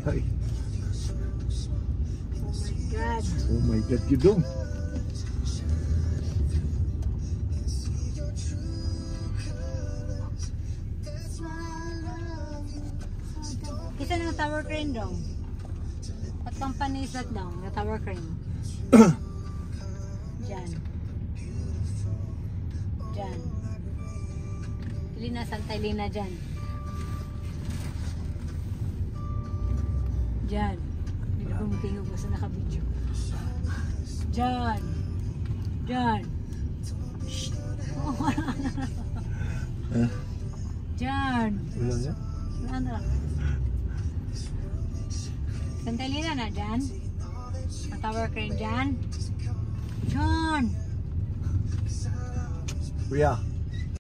Ay. God. Oh my God, Kidong. Isa ng tower crane dong. What company is that dong? The tower crane. Diyan. Diyan. Lina, Santa Elena dyan. Diyan. Hindi na bumutingog ko sa nakabidyo. Diyan. Diyan. Shhh. Oh, wala na. Diyan. Wala na? Wala na. Santa Elena na dyan. Ang tower crane dyan. Diyan. Kuya.